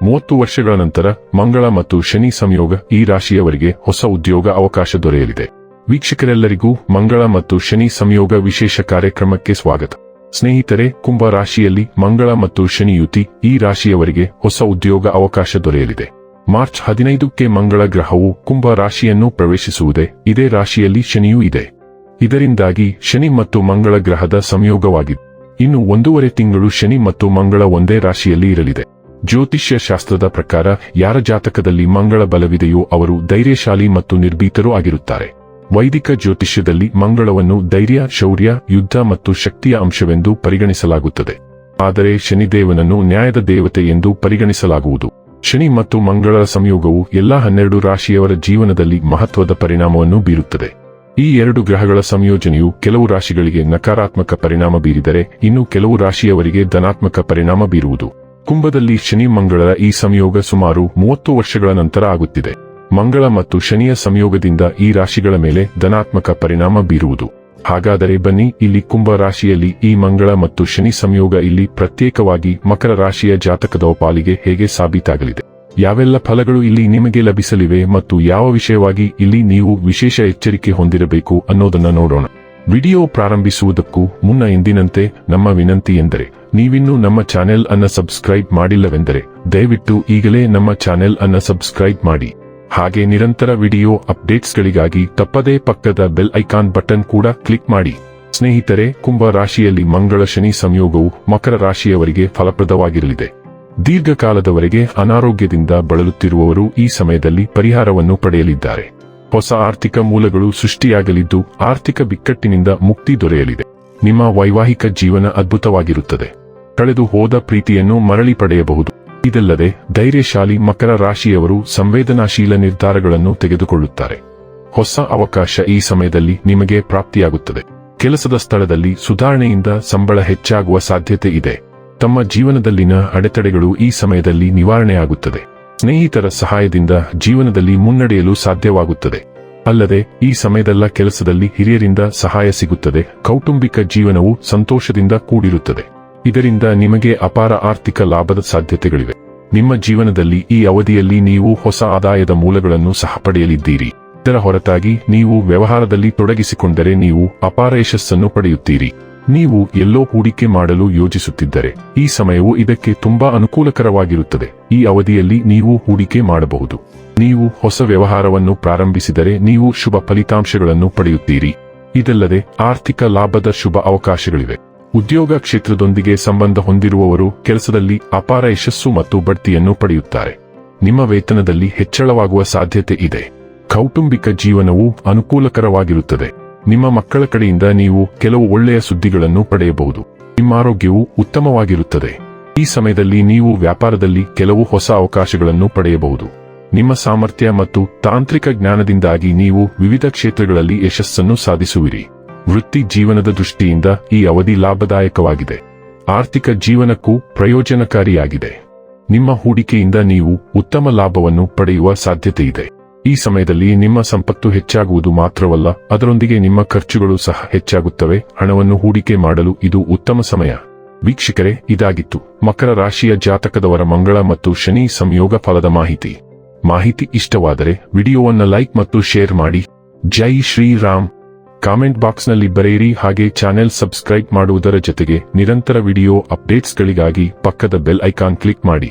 30 ವರ್ಷಗಳ ನಂತರ ಮಂಗಳ ಮತ್ತು ಶನಿ ಸಂಯೋಗ ಈ ರಾಶಿಯವರಿಗೆ ಹೊಸ ಉದ್ಯೋಗ ಅವಕಾಶ ದೊರೆಯಲಿದೆ. ವೀಕ್ಷಕರೆಲ್ಲರಿಗೂ ಮಂಗಳ ಮತ್ತು ಶನಿ ಸಂಯೋಗ ವಿಶೇಷ ಕಾರ್ಯಕ್ರಮಕ್ಕೆ ಸ್ವಾಗತ. ಸ್ನೇಹಿತರೆ, ಕುಂಭ ರಾಶಿಯಲ್ಲಿ ಮಂಗಳ ಮತ್ತು ಶನಿ ಯುತಿ ಈ ರಾಶಿಯವರಿಗೆ ಹೊಸ ಉದ್ಯೋಗ ಅವಕಾಶ ದೊರೆಯಲಿದೆ. ಮಾರ್ಚ್ 15ಕ್ಕೆ ಮಂಗಳ ಗ್ರಹವು ಕುಂಭ ರಾಶಿಯನ್ನು ಪ್ರವೇಶಿಸುವುದೇ, ಇದೇ ರಾಶಿಯಲ್ಲಿ ಶನಿಯೂ ಇದೆ. ಇದರಿಂದಾಗಿ ಶನಿ ಮತ್ತು ಮಂಗಳ ಗ್ರಹದ ಸಂಯೋಗವಾಗಿದೆ. ಇನ್ನು 1.5 ತಿಂಗಳು ಶನಿ ಮತ್ತು ಮಂಗಳ ಒಂದೇ ರಾಶಿಯಲ್ಲಿ ಇರಲಿದೆ. ಜ್ಯೋತಿಷ್ಯ ಶಾಸ್ತ್ರದ ಪ್ರಕಾರ ಯಾರ ಜಾತಕದಲ್ಲಿ ಮಂಗಳ ಬಲವಿದೆಯೋ ಅವರು ಧೈರ್ಯಶಾಲಿ ಮತ್ತು ನಿರ್ಭೀತರೂ ಆಗಿರುತ್ತಾರೆ. ವೈದಿಕ ಜ್ಯೋತಿಷ್ಯದಲ್ಲಿ ಮಂಗಳವನ್ನು ಧೈರ್ಯ, ಶೌರ್ಯ, ಯುದ್ಧ ಮತ್ತು ಶಕ್ತಿಯ ಅಂಶವೆಂದು ಪರಿಗಣಿಸಲಾಗುತ್ತದೆ. ಆದರೆ ಶನಿದೇವನನ್ನು ನ್ಯಾಯದ ದೇವತೆ ಎಂದು ಪರಿಗಣಿಸಲಾಗುವುದು. ಶನಿ ಮತ್ತು ಮಂಗಳರ ಸಂಯೋಗವು ಎಲ್ಲಾ 12 ರಾಶಿಯವರ ಜೀವನದಲ್ಲಿ ಮಹತ್ವದ ಪರಿಣಾಮವನ್ನು ಬೀರುತ್ತದೆ. ಈ 2 ಗ್ರಹಗಳ ಸಂಯೋಜನೆಯು ಕೆಲವು ರಾಶಿಗಳಿಗೆ ನಕಾರಾತ್ಮಕ ಪರಿಣಾಮ ಬೀರಿದರೆ, ಇನ್ನು ಕೆಲವು ರಾಶಿಯವರಿಗೆ ಧನಾತ್ಮಕ ಪರಿಣಾಮ ಬೀರುವುದು. ಕುಂಭದಲ್ಲಿ ಶನಿ ಮಂಗಳರ ಈ ಸಂಯೋಗ ಸುಮಾರು 30 ವರ್ಷಗಳ ನಂತರ ಆಗುತ್ತಿದೆ. ಮಂಗಳ ಮತ್ತು ಶನಿಯ ಸಂಯೋಗದಿಂದ ಈ ರಾಶಿಗಳ ಮೇಲೆ ಧನಾತ್ಮಕ ಪರಿಣಾಮ ಬೀರುವುದು. ಹಾಗಾದರೆ ಬನ್ನಿ, ಇಲ್ಲಿ ಕುಂಭ ರಾಶಿಯಲ್ಲಿ ಈ ಮಂಗಳ ಮತ್ತು ಶನಿ ಸಂಯೋಗ ಇಲ್ಲಿ ಪ್ರತ್ಯೇಕವಾಗಿ ಮಕರ ರಾಶಿಯ ಜಾತಕದ ಪಾಲಿಗೆ ಹೇಗೆ ಸಾಬೀತಾಗಲಿದೆ, ಯಾವೆಲ್ಲ ಫಲಗಳು ಇಲ್ಲಿ ನಿಮಗೆ ಲಭಿಸಲಿವೆ ಮತ್ತು ಯಾವ ವಿಷಯವಾಗಿ ಇಲ್ಲಿ ನೀವು ವಿಶೇಷ ಎಚ್ಚರಿಕೆ ಹೊಂದಿರಬೇಕು ಅನ್ನೋದನ್ನ ನೋಡೋಣ. ವಿಡಿಯೋ ಪ್ರಾರಂಭಿಸುವುದಕ್ಕೂ ಮುನ್ನ ಎಂದಿನಂತೆ ನಮ್ಮ ವಿನಂತಿ ಎಂದರೆ, ನೀವಿನ್ನೂ ನಮ್ಮ ಚಾನೆಲ್ ಅನ್ನು ಸಬ್ಸ್ಕ್ರೈಬ್ ಮಾಡಿಲ್ಲವೆಂದರೆ ದಯವಿಟ್ಟು ಈಗಲೇ ನಮ್ಮ ಚಾನೆಲ್ ಅನ್ನು ಸಬ್ಸ್ಕ್ರೈಬ್ ಮಾಡಿ. ಹಾಗೆ ನಿರಂತರ ವಿಡಿಯೋ ಅಪ್ಡೇಟ್ಸ್ಗಳಿಗಾಗಿ ತಪ್ಪದೇ ಪಕ್ಕದ ಬೆಲ್ ಐಕಾನ್ ಬಟನ್ ಕೂಡ ಕ್ಲಿಕ್ ಮಾಡಿ. ಸ್ನೇಹಿತರೆ, ಕುಂಭ ರಾಶಿಯಲ್ಲಿ ಮಂಗಳ ಶನಿ ಸಂಯೋಗವು ಮಕರ ರಾಶಿಯವರಿಗೆ ಫಲಪ್ರದವಾಗಿರಲಿದೆ. ದೀರ್ಘಕಾಲದವರೆಗೆ ಅನಾರೋಗ್ಯದಿಂದ ಬಳಲುತ್ತಿರುವವರು ಈ ಸಮಯದಲ್ಲಿ ಪರಿಹಾರವನ್ನು ಪಡೆಯಲಿದ್ದಾರೆ. ಹೊಸ ಆರ್ಥಿಕ ಮೂಲಗಳು ಸೃಷ್ಟಿಯಾಗಲಿದ್ದು ಆರ್ಥಿಕ ಬಿಕ್ಕಟ್ಟಿನಿಂದ ಮುಕ್ತಿ ದೊರೆಯಲಿದೆ. ನಿಮ್ಮ ವೈವಾಹಿಕ ಜೀವನ ಅದ್ಭುತವಾಗಿರುತ್ತದೆ. ಕಳೆದು ಹೋದ ಪ್ರೀತಿಯನ್ನು ಮರಳಿ ಪಡೆಯಬಹುದು. ಇದಲ್ಲದೆ ಧೈರ್ಯಶಾಲಿ ಮಕರ ರಾಶಿಯವರು ಸಂವೇದನಾಶೀಲ ನಿರ್ಧಾರಗಳನ್ನು ತೆಗೆದುಕೊಳ್ಳುತ್ತಾರೆ. ಹೊಸ ಅವಕಾಶ ಈ ಸಮಯದಲ್ಲಿ ನಿಮಗೆ ಪ್ರಾಪ್ತಿಯಾಗುತ್ತದೆ. ಕೆಲಸದ ಸ್ಥಳದಲ್ಲಿ ಸುಧಾರಣೆಯಿಂದ ಸಂಬಳ ಹೆಚ್ಚಾಗುವ ಸಾಧ್ಯತೆ ಇದೆ. ತಮ್ಮ ಜೀವನದಲ್ಲಿನ ಅಡೆತಡೆಗಳು ಈ ಸಮಯದಲ್ಲಿ ನಿವಾರಣೆಯಾಗುತ್ತದೆ. ಸ್ನೇಹಿತರ ಸಹಾಯದಿಂದ ಜೀವನದಲ್ಲಿ ಮುನ್ನಡೆಯಲು ಸಾಧ್ಯವಾಗುತ್ತದೆ. ಅಲ್ಲದೆ ಈ ಸಮಯದಲ್ಲ ಕೆಲಸದಲ್ಲಿ ಹಿರಿಯರಿಂದ ಸಹಾಯ ಸಿಗುತ್ತದೆ. ಕೌಟುಂಬಿಕ ಜೀವನವು ಸಂತೋಷದಿಂದ ಕೂಡಿರುತ್ತದೆ. ಇದರಿಂದ ನಿಮಗೆ ಅಪಾರ ಆರ್ಥಿಕ ಲಾಭದ ಸಾಧ್ಯತೆಗಳಿವೆ. ನಿಮ್ಮ ಜೀವನದಲ್ಲಿ ಈ ಅವಧಿಯಲ್ಲಿ ನೀವು ಹೊಸ ಆದಾಯದ ಮೂಲಗಳನ್ನು ಸಹ ಪಡೆಯಲಿದ್ದೀರಿ. ಇದರ ಹೊರತಾಗಿ ನೀವು ವ್ಯವಹಾರದಲ್ಲಿ ತೊಡಗಿಸಿಕೊಂಡರೆ ನೀವು ಅಪಾರ ಯಶಸ್ಸನ್ನು ಪಡೆಯುತ್ತೀರಿ. ನೀವು ಎಲ್ಲೋ ಹೂಡಿಕೆ ಮಾಡಲು ಯೋಜಿಸುತ್ತಿದ್ದರೆ ಈ ಸಮಯವು ಇದಕ್ಕೆ ತುಂಬಾ ಅನುಕೂಲಕರವಾಗಿರುತ್ತದೆ. ಈ ಅವಧಿಯಲ್ಲಿ ನೀವು ಹೂಡಿಕೆ ಮಾಡಬಹುದು. ನೀವು ಹೊಸ ವ್ಯವಹಾರವನ್ನು ಪ್ರಾರಂಭಿಸಿದರೆ ನೀವು ಶುಭ ಫಲಿತಾಂಶಗಳನ್ನು ಪಡೆಯುತ್ತೀರಿ. ಇದಲ್ಲದೆ ಆರ್ಥಿಕ ಲಾಭದ ಶುಭ ಅವಕಾಶಗಳಿವೆ. ಉದ್ಯೋಗ ಕ್ಷೇತ್ರದೊಂದಿಗೆ ಸಂಬಂಧ ಹೊಂದಿರುವವರು ಕೆಲಸದಲ್ಲಿ ಅಪಾರ ಯಶಸ್ಸು ಮತ್ತು ಬಡ್ತಿಯನ್ನು ಪಡೆಯುತ್ತಾರೆ. ನಿಮ್ಮ ವೇತನದಲ್ಲಿ ಹೆಚ್ಚಳವಾಗುವ ಸಾಧ್ಯತೆ ಇದೆ. ಕೌಟುಂಬಿಕ ಜೀವನವು ಅನುಕೂಲಕರವಾಗಿರುತ್ತದೆ. ನಿಮ್ಮ ಮಕ್ಕಳ ಕಡೆಯಿಂದ ನೀವು ಕೆಲವು ಒಳ್ಳೆಯ ಸುದ್ದಿಗಳನ್ನು ಪಡೆಯಬಹುದು. ನಿಮ್ಮ ಆರೋಗ್ಯವು ಉತ್ತಮವಾಗಿರುತ್ತದೆ. ಈ ಸಮಯದಲ್ಲಿ ನೀವು ವ್ಯಾಪಾರದಲ್ಲಿ ಕೆಲವು ಹೊಸ ಅವಕಾಶಗಳನ್ನು ಪಡೆಯಬಹುದು. ನಿಮ್ಮ ಸಾಮರ್ಥ್ಯ ಮತ್ತು ತಾಂತ್ರಿಕ ಜ್ಞಾನದಿಂದಾಗಿ ನೀವು ವಿವಿಧ ಕ್ಷೇತ್ರಗಳಲ್ಲಿ ಯಶಸ್ಸನ್ನು ಸಾಧಿಸುವಿರಿ. ವೃತ್ತಿ ಜೀವನದ ದೃಷ್ಟಿಯಿಂದ ಈ ಅವಧಿ ಲಾಭದಾಯಕವಾಗಿದೆ. ಆರ್ಥಿಕ ಜೀವನಕ್ಕೂ ಪ್ರಯೋಜನಕಾರಿಯಾಗಿದೆ. ನಿಮ್ಮ ಹೂಡಿಕೆಯಿಂದ ನೀವು ಉತ್ತಮ ಲಾಭವನ್ನು ಪಡೆಯುವ ಸಾಧ್ಯತೆ ಇದೆ. ಈ ಸಮಯದಲ್ಲಿ ನಿಮ್ಮ ಸಂಪತ್ತು ಹೆಚ್ಚಾಗುವುದು ಮಾತ್ರವಲ್ಲ, ಅದರೊಂದಿಗೆ ನಿಮ್ಮ ಖರ್ಚುಗಳು ಸಹ ಹೆಚ್ಚಾಗುತ್ತವೆ. ಹಣವನ್ನು ಹೂಡಿಕೆ ಮಾಡಲು ಇದು ಉತ್ತಮ ಸಮಯ. ವೀಕ್ಷಕರೇ, ಇದಾಗಿತ್ತು ಮಕರ ರಾಶಿಯ ಜಾತಕದವರ ಮಂಗಳ ಮತ್ತು ಶನಿ ಸಂಯೋಗ ಫಲದ ಮಾಹಿತಿ ಇಷ್ಟವಾದರೆ ವಿಡಿಯೋವನ್ನು ಲೈಕ್ ಮತ್ತು ಶೇರ್ ಮಾಡಿ. ಜೈ ಶ್ರೀರಾಮ್. ಕಾಮೆಂಟ್ ಬಾಕ್ಸ್ನಲ್ಲಿ ಬರೆಯಿರಿ. ಹಾಗೆ ಚಾನೆಲ್ ಸಬ್ಸ್ಕ್ರೈಬ್ ಮಾಡುವುದರ ಜೊತೆಗೆ ನಿರಂತರ ವಿಡಿಯೋ ಅಪ್ಡೇಟ್ಸ್ಗಳಿಗಾಗಿ ಪಕ್ಕದ ಬೆಲ್ ಐಕಾನ್ ಕ್ಲಿಕ್ ಮಾಡಿ.